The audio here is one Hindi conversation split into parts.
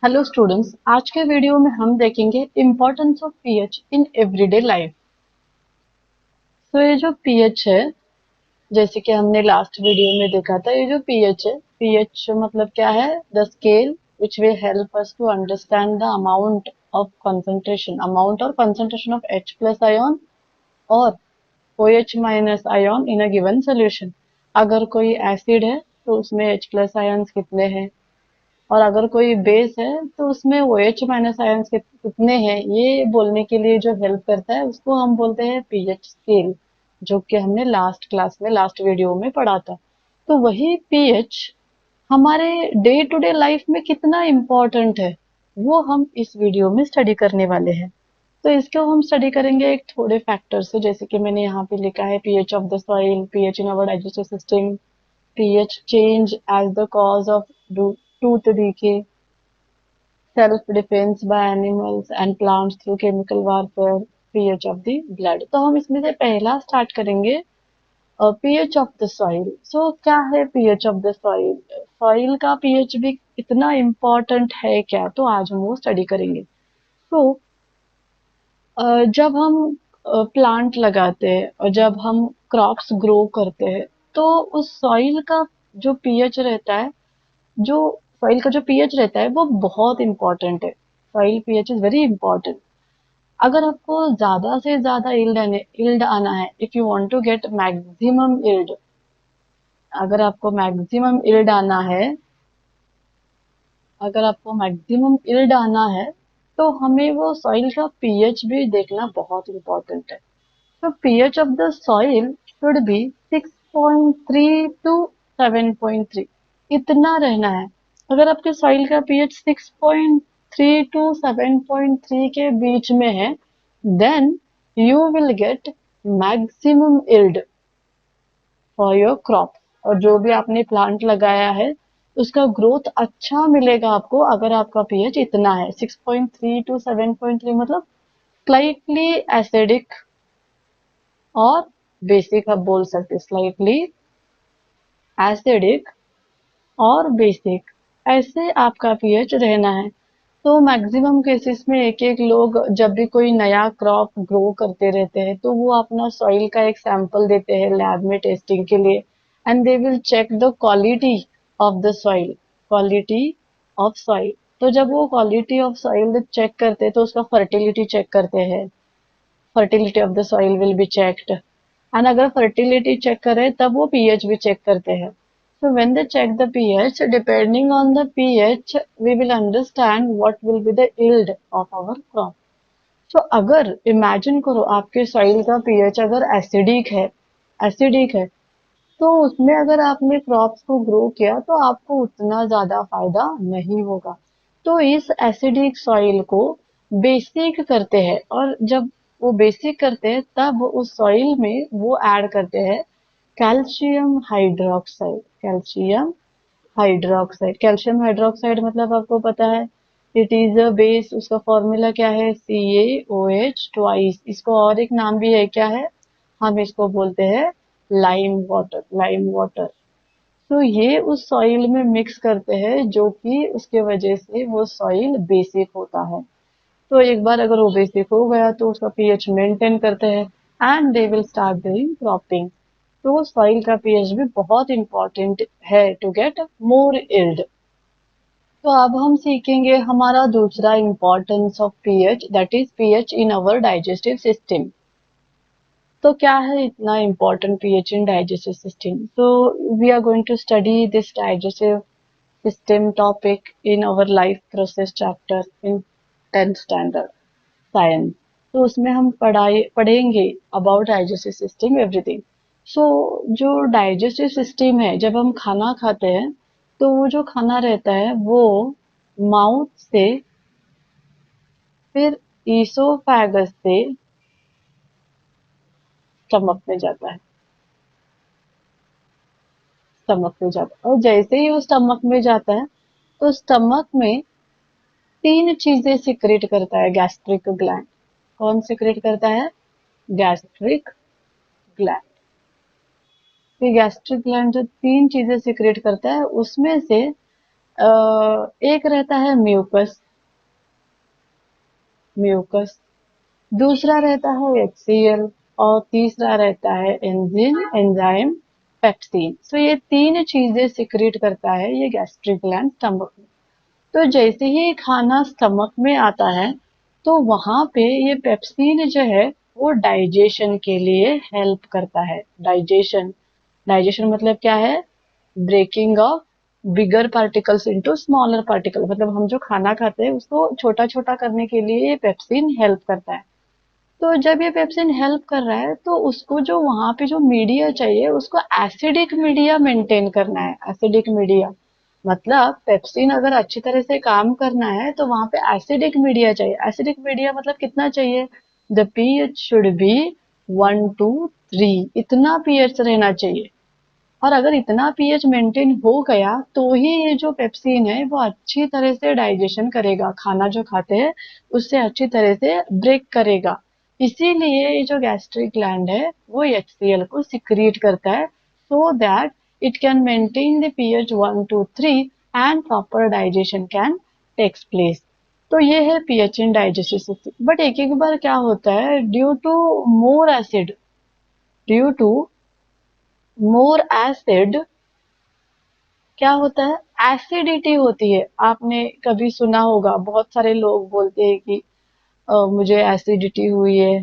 हेलो स्टूडेंट्स, आज के वीडियो में हम देखेंगे importance of pH in everyday life. तो ये जो पीएच है, जैसे कि हमने लास्ट वीडियो में देखा था, ये जो पीएच है, पीएच मतलब क्या है? The scale which will help us to understand the amount और concentration of H plus ion और OH minus ion in a given solution. अगर कोई एसिड है तो उसमें H प्लस आयन्स कितने हैं, और अगर कोई बेस है तो उसमें OH माइनस आयंस कितने हैं, ये बोलने के लिए जो हेल्प करता है उसको हम बोलते हैं पीएच स्केल, जो कि हमने लास्ट क्लास में लास्ट वीडियो में पढ़ा था। तो वही पीएच हमारे डे टू डे लाइफ में कितना इम्पोर्टेंट है, वो हम इस वीडियो में स्टडी करने वाले हैं। तो इसको हम स्टडी करेंगे एक थोड़े फैक्टर से, जैसे कि मैंने यहाँ पे लिखा है pH of the soil, pH in our digestive system, pH change as the cause of tooth decay, self-defense by animals and plants through chemical warfare, pH of the blood। तो हम इसमें से पहला स्टार्ट करेंगे pH ऑफ द सॉइल। सो क्या है pH of the soil? Soil का pH भी इतना इम्पोर्टेंट है क्या? तो आज हम वो स्टडी करेंगे। तो जब हम प्लांट लगाते हैं और जब हम क्रॉप्स ग्रो करते हैं, तो उस सॉइल का जो पीएच रहता है, जो सॉइल का जो पीएच रहता है वो बहुत इंपॉर्टेंट है। Soil pH is very important. अगर आपको ज्यादा से ज्यादा इल्ड आना है, if you want to get maximum yield, अगर आपको मैक्सिमम इल्ड आना है, अगर आपको मैक्सिमम इल्ड आना है, तो हमें वो सॉइल का पीएच भी देखना बहुत इंपॉर्टेंट है। तो pH of the soil should be 6.3 to 7.3, इतना रहना है। अगर आपके सॉइल का pH 6.3 to 7.3 के बीच में है, then you will get maximum yield for your crop। और जो भी आपने प्लांट लगाया है उसका ग्रोथ अच्छा मिलेगा आपको, अगर आपका pH इतना है 6.3 to 7.3, मतलब स्लाइटली एसिडिक और बेसिक आप बोल सकते, स्लाइटली एसिडिक और बेसिक, ऐसे आपका पीएच रहना है। तो मैक्सिमम केसेस में एक एक लोग जब भी कोई नया क्रॉप ग्रो करते रहते हैं तो वो अपना सॉइल का एक सैंपल देते हैं लैब में टेस्टिंग के लिए, and they will check the quality of the soil, quality of soil. तो जब वो क्वालिटी ऑफ सॉइल चेक करते हैं तो उसका फर्टिलिटी चेक करते हैं, fertility of the soil will be checked. And अगर फर्टिलिटी चेक करें तब वो पीएच भी चेक करते हैं। So when they check the pH, depending on the pH, we will understand what will be the yield of our crop। So अगर imagine करो आपके soil का pH अगर एसिडिक है, तो उसमें अगर आपने क्रॉप्स को ग्रो किया तो आपको उतना ज्यादा फायदा नहीं होगा। तो इस एसिडिक सॉइल को बेसिक करते हैं, और जब वो बेसिक करते हैं तब उस सॉइल में वो ऐड करते हैं कैल्शियम हाइड्रोक्साइड। कैल्शियम हाइड्रोक्साइड मतलब आपको पता है, इट इज अ बेस। उसका फॉर्मूला क्या है? CaOH twice. इसको और एक नाम भी है, क्या है? हम इसको बोलते हैं लाइम वाटर। तो ये उस सॉइल में मिक्स करते हैं, जो कि उसके वजह से वो सॉइल बेसिक होता है। तो एक बार अगर वो बेसिक हो गया तो उसका पीएच मेंटेन करते हैं and they will start doing cropping. तो सॉइल का पीएच भी बहुत इंपॉर्टेंट है टू गेट मोर इल्ड। तो अब हम सीखेंगे हमारा दूसरा importance of pH, that is pH in our digestive system. तो क्या है इतना important pH in digestive system? तो we are going to study this digestive system topic in our life process chapter in 10th standard science. तो उसमें हम पढ़ेंगे about digestive system everything. So जो डाइजेस्टिव सिस्टम है, जब हम खाना खाते हैं तो वो जो खाना रहता है वो माउथ से, फिर ईसोफेगस से स्टमक में जाता है, स्टमक में जाता है। और जैसे ही वो स्टमक में जाता है तो स्टमक में तीन चीजें सिक्रेट करता है गैस्ट्रिक ग्लैंड। कौन सिक्रेट करता है? Gastric gland. तो गैस्ट्रिक ग्लैंड जो तीन चीजें सिक्रेट करता है उसमें से एक रहता है म्यूकस, म्यूकस, दूसरा रहता है HCl, और तीसरा रहता है एंजाइम पेप्सिन। तो ये तीन चीजें सिक्रीट करता है ये गैस्ट्रिक ग्लैंड स्टमक में। तो जैसे ही खाना स्टमक में आता है तो वहां पे ये पेप्सिन जो है वो डाइजेशन के लिए हेल्प करता है। डाइजेशन, डाइजेशन मतलब क्या है? Breaking of bigger particles into smaller particle, मतलब हम जो खाना खाते हैं उसको छोटा छोटा करने के लिए ये पेप्सिन हेल्प करता है। तो जब ये पेप्सिन हेल्प कर रहा है तो उसको जो वहां पे जो मीडिया चाहिए उसको एसिडिक मीडिया मेंटेन करना है। एसिडिक मीडिया मतलब पेप्सिन अगर अच्छी तरह से काम करना है तो वहां पे एसिडिक मीडिया चाहिए। एसिडिक मीडिया मतलब कितना चाहिए? The pH should be 1 to 3, इतना पीएच रहना चाहिए। और अगर इतना पीएच मेंटेन हो गया तो ही ये जो पेप्सिन है वो अच्छी तरह से डाइजेशन करेगा, खाना जो खाते हैं उससे अच्छी तरह से ब्रेक करेगा। इसीलिए ये जो गैस्ट्रिक ग्लैंड है वो HCl को सिक्रीट करता है, so that it can maintain the pH 1 to 3 and proper digestion can takes place. तो ये है pH in digestive system. But एक एक बार क्या होता है, due to more acid, due to more acid क्या होता है? एसिडिटी होती है। आपने कभी सुना होगा, बहुत सारे लोग बोलते हैं कि मुझे एसिडिटी हुई है,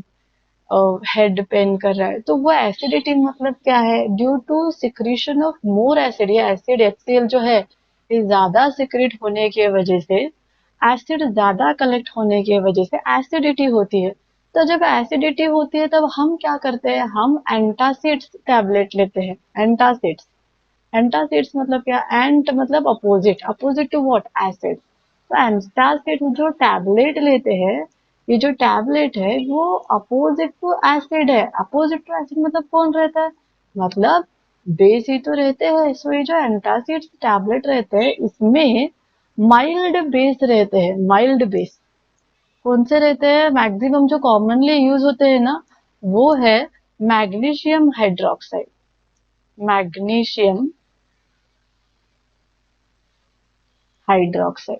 हेड पेन कर रहा है। तो वो एसिडिटी मतलब क्या है? Due to secretion of more acid, या एसिड HCl जो है ये ज्यादा सिक्रेट होने की वजह से, एसिड ज्यादा कलेक्ट होने की वजह से एसिडिटी होती है। तो जब एसिडिटी होती है तब हम क्या करते हैं? हम एंटासिड्स टैबलेट लेते हैं। एंटासिड्स, एंटासिड्स मतलब क्या? एंट मतलब opposite, opposite to what? Acid. तो एंटासिड जो टैबलेट लेते हैं, ये जो टैबलेट है वो अपोजिट टू एसिड है। अपोजिट टू एसिड मतलब कौन रहता है? मतलब बेस ही तो रहते हैं। सो ये जो एंटासिड्स टैबलेट रहते हैं इसमें माइल्ड बेस रहते हैं। माइल्ड बेस कौन से रहते हैं? मैक्सिमम जो कॉमनली यूज होते हैं ना वो है magnesium hydroxide. Magnesium hydroxide,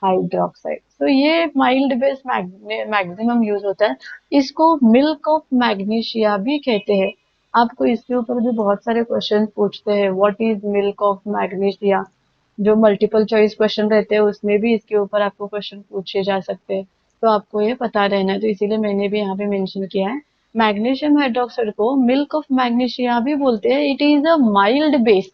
hydroxide. तो ये माइल्ड बेस मैक्सिमम यूज होता है। इसको मिल्क ऑफ मैग्नीशिया भी कहते हैं। आपको इसके ऊपर भी बहुत सारे क्वेश्चन पूछते हैं, what is milk of magnesia. जो मल्टीपल चॉइस क्वेश्चन रहते हैं उसमें भी इसके ऊपर आपको क्वेश्चन पूछे जा सकते हैं। तो आपको ये पता रहना है, तो इसीलिए मैंने भी यहाँ पे मेंशन किया है। मैग्नीशियम हाइड्रोक्साइड को मिल्क ऑफ मैग्नीशिया भी बोलते हैं। It is a mild base.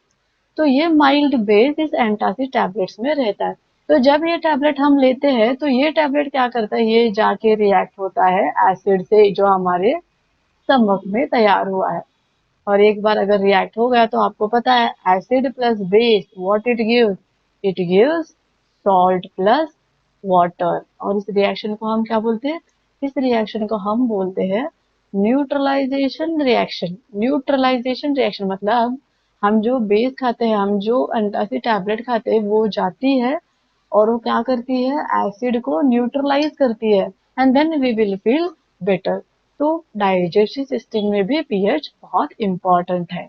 तो ये माइल्ड बेस इस एंटासिड टैबलेट्स में रहता है। तो जब ये टैबलेट हम लेते हैं तो ये टैबलेट क्या करता है? ये जाके रिएक्ट होता है एसिड से जो हमारे स्टमक में तैयार हुआ है। और एक बार अगर रिएक्ट हो गया तो आपको पता है acid plus base what it gives? It gives salt plus water. और इस रिएक्शन को हम क्या बोलते हैं? इस रिएक्शन को हम बोलते हैं न्यूट्रलाइजेशन रिएक्शन। न्यूट्रलाइजेशन रिएक्शन मतलब हम जो बेस खाते हैं, हम जो एंटासिड टैबलेट खाते हैं वो जाती है और वो क्या करती है? एसिड को न्यूट्रलाइज करती है and then we will feel better. तो डाइजेस्टिव सिस्टम में भी पीएच बहुत इंपॉर्टेंट है।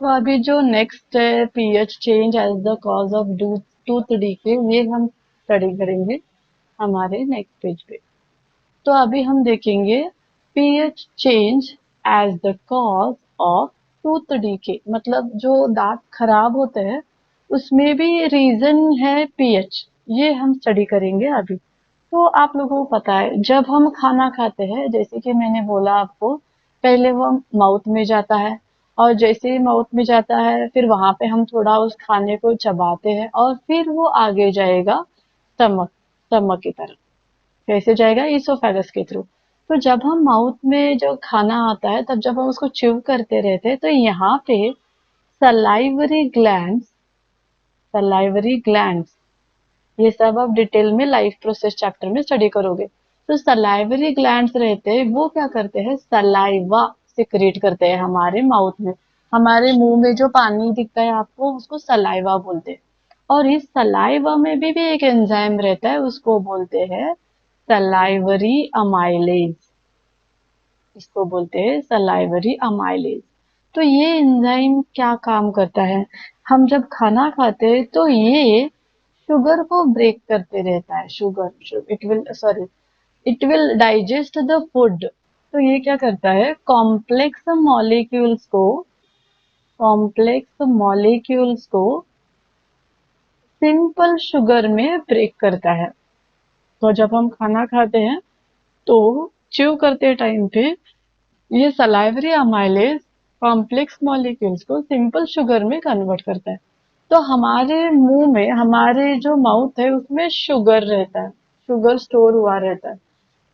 तो अभी जो नेक्स्ट है pH change as the cause of tooth decay, ये हम स्टडी करेंगे हमारे नेक्स्ट पेज पे। तो अभी हम देखेंगे pH change as the cause of tooth decay, मतलब जो दांत खराब होते हैं उसमें भी रीजन है पीएच। ये हम स्टडी करेंगे अभी। तो आप लोगों को पता है जब हम खाना खाते हैं, जैसे कि मैंने बोला आपको, पहले वो माउथ में जाता है, और जैसे ही माउथ में जाता है फिर वहां पे हम थोड़ा उस खाने को चबाते हैं और फिर वो आगे जाएगा स्टमक, स्टमक की तरफ। कैसे जाएगा? इसोफेगस के थ्रू। तो जब हम माउथ में जो खाना आता है तब जब हम उसको च्यू करते रहते हैं तो यहाँ पे सलाइवरी ग्लैंड, सलाइवरी ग्लैंड, ये सब आप डिटेल में लाइफ प्रोसेस चैप्टर में स्टडी करोगे। तो सलाइवरी ग्लैंड्स रहते हैं वो क्या करते हैं? सलाइवा सिक्रीट करते हैं हमारे माउथ में। हमारे मुंह में जो पानी दिखता है आपको उसको सलाइवा बोलते हैं। और इस सलाइवा में भी एक एंजाइम रहता है उसको बोलते हैं सलाइवरी अमाइलेज। इसको बोलते हैं सलाइवरी अमाइलेज। तो ये एंजाइम क्या काम करता है? हम जब खाना खाते हैं तो ये शुगर को ब्रेक करते रहता है। Sugar it will digest the food. तो ये क्या करता है, कॉम्प्लेक्स मॉलिक्यूल्स को सिंपल शुगर में ब्रेक करता है। तो जब हम खाना खाते हैं तो च्यू करते टाइम पे ये सलाइवरी अमाइलेज कॉम्प्लेक्स मॉलिक्यूल्स को सिंपल शुगर में कन्वर्ट करता है। तो हमारे मुंह में, हमारे जो माउथ है उसमें शुगर रहता है, शुगर स्टोर हुआ रहता है।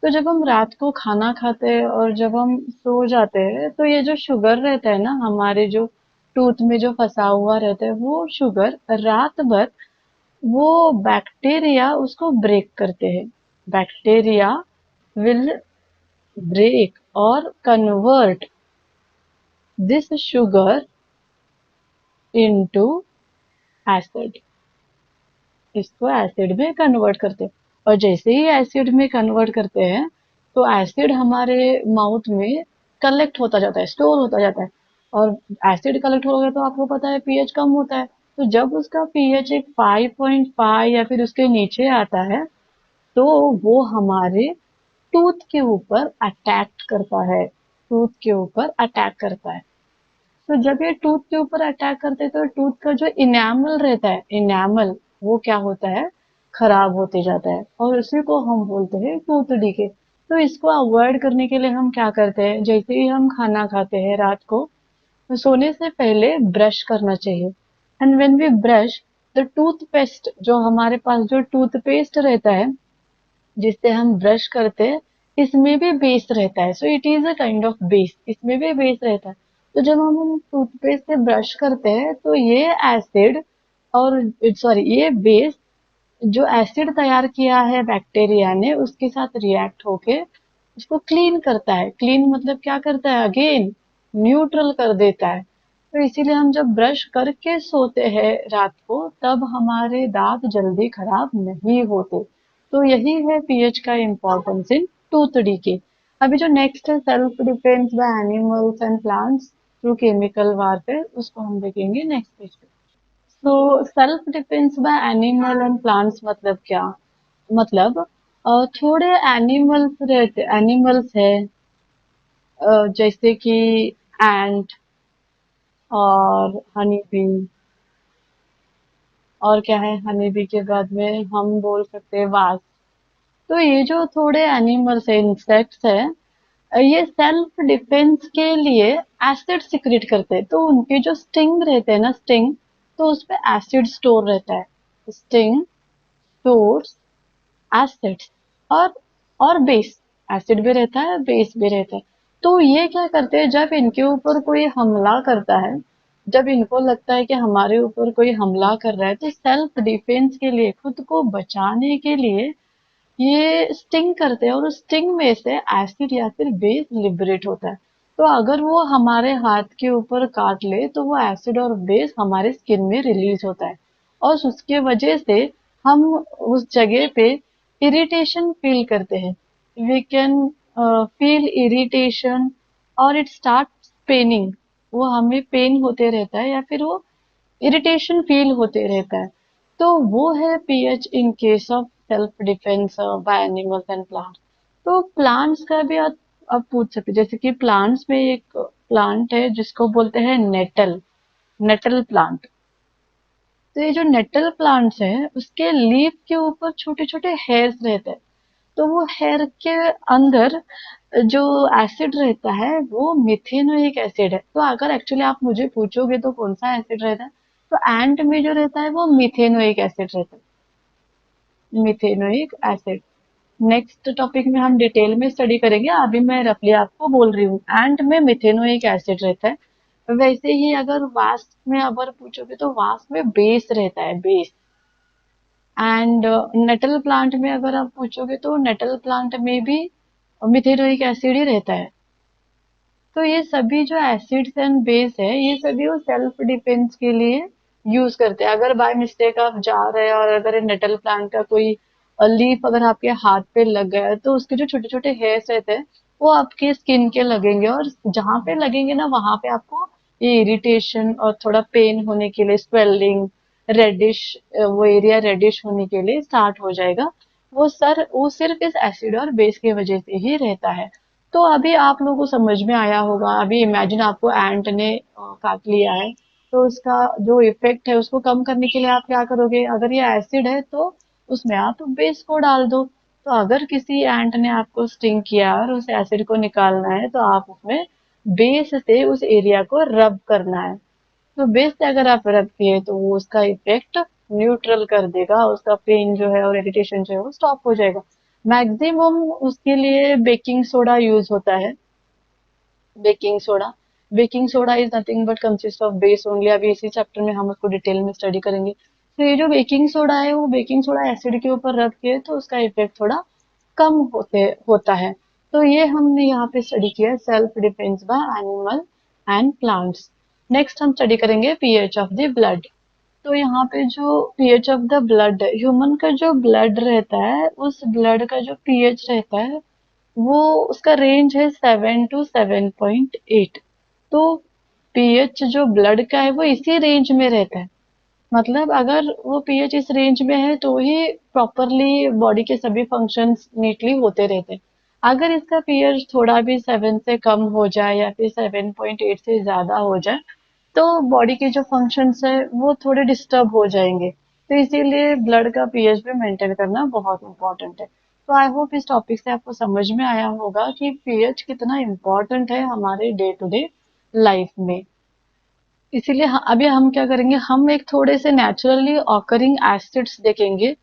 तो जब हम रात को खाना खाते हैं और जब हम सो जाते हैं तो ये जो शुगर रहता है ना हमारे जो टूथ में जो फंसा हुआ रहता है, वो शुगर रात भर वो बैक्टीरिया उसको ब्रेक करते हैं। बैक्टीरिया विल ब्रेक और convert this sugar into acid. इसको एसिड में कन्वर्ट करते हैं। और जैसे ही एसिड में कन्वर्ट करते हैं तो एसिड हमारे माउथ में कलेक्ट होता जाता है, स्टोर होता जाता है। और एसिड कलेक्ट हो गया तो आपको पता है पीएच कम होता है। तो जब उसका पीएच एक 5.5 या फिर उसके नीचे आता है तो वो हमारे टूथ के ऊपर अटैक करता है, टूथ के ऊपर अटैक करता है। तो जब ये टूथ के ऊपर अटैक करते हैं तो टूथ का जो इनेमल रहता है, इनेमल वो क्या होता है, खराब होते जाता है और उसी को हम बोलते हैं टूथ डीके। तो इसको अवॉइड करने के लिए हम क्या करते हैं, जैसे ही हम खाना खाते हैं रात को तो सोने से पहले ब्रश करना चाहिए। And when we brush, the toothpaste, जो हमारे पास जो टूथपेस्ट रहता है जिससे हम ब्रश करते हैं, इसमें भी बेस रहता है। So it is a kind of base, इसमें भी बेस रहता है। तो जब हम टूथपेस्ट से ब्रश करते हैं तो ये एसिड और ये बेस जो एसिड तैयार किया है बैक्टीरिया ने उसके साथ रिएक्ट होके उसको क्लीन करता है। क्लीन मतलब क्या करता है, अगेन न्यूट्रल कर देता है। तो इसीलिए हम जब ब्रश करके सोते हैं रात को तब हमारे दांत जल्दी खराब नहीं होते। तो यही है पीएच का इम्पोर्टेंस इन टूथ डीके। अभी जो नेक्स्ट है self defence by animals and plants through chemical warfare, उसको हम देखेंगे नेक्स्ट पेज पे। तो self defence bye animal and plants मतलब क्या, मतलब थोड़े एनिमल्स है जैसे कि एंट और हनी बी। और क्या है, हनी बी के बाद में हम बोल सकते हैं वास। तो ये जो थोड़े एनिमल्स है, इंसेक्ट्स है, ये सेल्फ डिफेंस के लिए एसिड सिक्रेट करते हैं। तो उनके जो स्टिंग रहते हैं ना, स्टिंग, तो उसपे एसिड स्टोर रहता है। स्टिंग स्टोर्स एसिड्स और बेस, एसिड भी रहता है बेस भी रहता है। तो ये क्या करते हैं, जब इनके ऊपर कोई हमला करता है, जब इनको लगता है कि हमारे ऊपर कोई हमला कर रहा है, तो सेल्फ डिफेंस के लिए, खुद को बचाने के लिए ये स्टिंग करते हैं और उस स्टिंग में से एसिड या फिर बेस लिबरेट होता है। तो अगर वो हमारे हाथ के ऊपर काट ले तो वो एसिड और बेस हमारे स्किन में रिलीज होता है और उसके वजह से हम उस जगह पे इरिटेशन फील करते हैं। वी कैन फील इरिटेशन और इट स्टार्ट पेनिंग। वो हमें पेन होते रहता है या फिर वो इरिटेशन फील होते रहता है। तो वो है pH in case of self defence by animals and plants. तो प्लांट्स का भी आप पूछ सकते हैं। जैसे कि प्लांट्स में एक प्लांट है जिसको बोलते हैं नेटल, नेटल प्लांट। तो ये जो नेटल प्लांट्स है उसके लीफ के ऊपर छोटे छोटे हेयर्स रहते हैं। तो वो हेयर के अंदर जो एसिड रहता है वो मिथेनोइक एसिड है। तो अगर एक्चुअली आप मुझे पूछोगे तो कौन सा एसिड रहता है, तो एंट में जो रहता है वो मिथेनोइक एसिड रहता है, मिथेनोइक एसिड। नेक्स्ट टॉपिक में हम डिटेल में स्टडी करेंगे, अभी मैं रफली आपको बोल रही हूँ। एंट में मिथेनोइक एसिड रहता है। वैसे ही अगर वास्प में अगर पूछोगे तो वास्प में बेस रहता है, बेस। एंड नेटल प्लांट में अगर आप पूछोगे तो नेटल प्लांट में भी मिथेनोइक एसिड ही रहता है। तो ये सभी जो एसिड्स एंड बेस है ये सभी वो सेल्फ डिफेंस के लिए यूज करते हैं। अगर बाय मिस्टेक आप जा रहे हैं और अगर नेटल प्लांट का कोई लीफ अगर आपके हाथ पे लग गया है तो उसके जो छोटे छोटे हेयर्स रहते हैं वो आपके स्किन के लगेंगे और जहां पे लगेंगे ना वहां पे आपको ये इरिटेशन और थोड़ा पेन होने के लिए, स्वेलिंग रेडिश, वो एरिया रेडिश होने के लिए स्टार्ट हो जाएगा। वो सिर्फ इस एसिड और बेस की वजह से ही रहता है। तो अभी आप लोगों को समझ में आया होगा। अभी इमेजिन आपको एंट ने काट लिया है, तो उसका जो इफेक्ट है उसको कम करने के लिए आप क्या करोगे? अगर ये एसिड है तो उसमें आप बेस को डाल दो। तो अगर किसी एंट ने आपको स्टिंग किया और उस एसिड को निकालना है, तो आप उसमें बेस से उस एरिया को रब करना है। तो बेस से अगर आप रब किए तो वो उसका इफेक्ट न्यूट्रल कर देगा, उसका पेन जो है और इरिटेशन जो है वो स्टॉप हो जाएगा। मैक्सिमम उसके लिए बेकिंग सोडा यूज होता है। Baking soda, baking soda is nothing but consist of base only. अभी इसी चैप्टर में हम उसको डिटेल में स्टडी करेंगे। तो ये जो बेकिंग सोडा है, वो बेकिंग सोडा एसिड के ऊपर रब किए तो उसका इफेक्ट थोड़ा कम होता है। तो ये हमने यहाँ पे स्टडी किया self defence bye animal and plants. Next हम स्टडी करेंगे पीएच ऑफ द ब्लड। तो यहाँ पे जो पीएच ऑफ द ब्लड है, ह्यूमन का जो ब्लड रहता है, उस ब्लड का जो पीएच रहता है, वो उसका रेंज है 7 to 7.8। तो पीएच जो ब्लड का है वो इसी रेंज में रहता है। मतलब अगर वो पीएच इस रेंज में है तो ही प्रॉपरली बॉडी के सभी फंक्शंस नीटली होते रहते हैं। अगर इसका पीएच थोड़ा भी 7 से कम हो जाए या फिर 7.8 से ज्यादा हो जाए, तो बॉडी के जो फंक्शंस है वो थोड़े डिस्टर्ब हो जाएंगे। तो इसीलिए ब्लड का पीएच भी मेंटेन करना बहुत इंपॉर्टेंट है। तो आई होप इस टॉपिक से आपको समझ में आया होगा कि पीएच कितना इम्पोर्टेंट है हमारे डे टू डे लाइफ में। इसीलिए अभी हम क्या करेंगे, हम एक थोड़े से नेचुरली ऑकरिंग एसिड्स देखेंगे।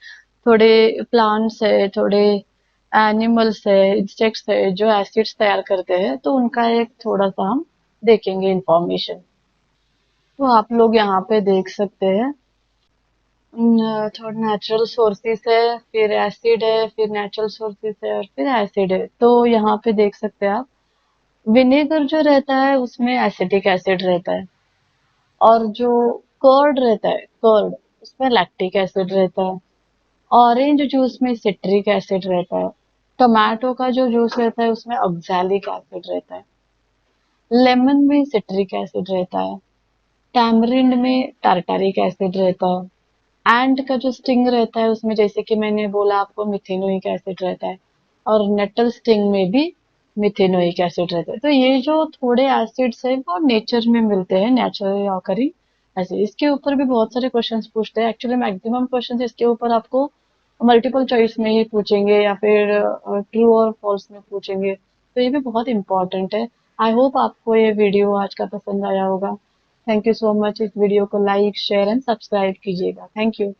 थोड़े प्लांट्स है, थोड़े एनिमल्स है, इंसेक्ट्स है जो एसिड्स तैयार करते हैं, तो उनका एक थोड़ा सा हम देखेंगे इंफॉर्मेशन। तो आप लोग यहाँ पे देख सकते हैं, थोड़ा नेचुरल सोर्सेस है, फिर एसिड है, फिर नेचुरल सोर्सेस है और फिर एसिड है। तो यहाँ पे देख सकते हैं आप, विनेगर जो रहता है उसमें एसिटिक एसिड रहता है, और जो कर्ड रहता है, कर्ड, उसमें लैक्टिक एसिड रहता है। ऑरेंज जूस में सिट्रिक एसिड रहता है। टमाटो का जो जूस रहता है उसमें ऑक्सैलिक एसिड रहता है। लेमन में सिट्रिक एसिड रहता है। टैमरिंड में टार्टारिक एसिड रहता है। एंड का जो स्टिंग रहता है उसमें, जैसे कि मैंने बोला आपको, मिथेनोइक एसिड रहता है। और नेटल स्टिंग में भी मिथेनोइक एसिड रहता है। तो ये जो थोड़े एसिड्स हैं वो नेचर में मिलते हैं, नेचुरली ऑकरिंग एसिड। इसके ऊपर भी बहुत सारे क्वेश्चंस पूछते हैं। एक्चुअली मैक्सिमम क्वेश्चंस इसके ऊपर आपको मल्टीपल चॉइस में ही पूछेंगे या फिर ट्रू और फॉल्स में पूछेंगे। तो ये भी बहुत इंपॉर्टेंट है। आई होप आपको ये वीडियो आज का पसंद आया होगा। Thank you so much. इस वीडियो को लाइक, शेयर एंड सब्सक्राइब कीजिएगा। Thank you.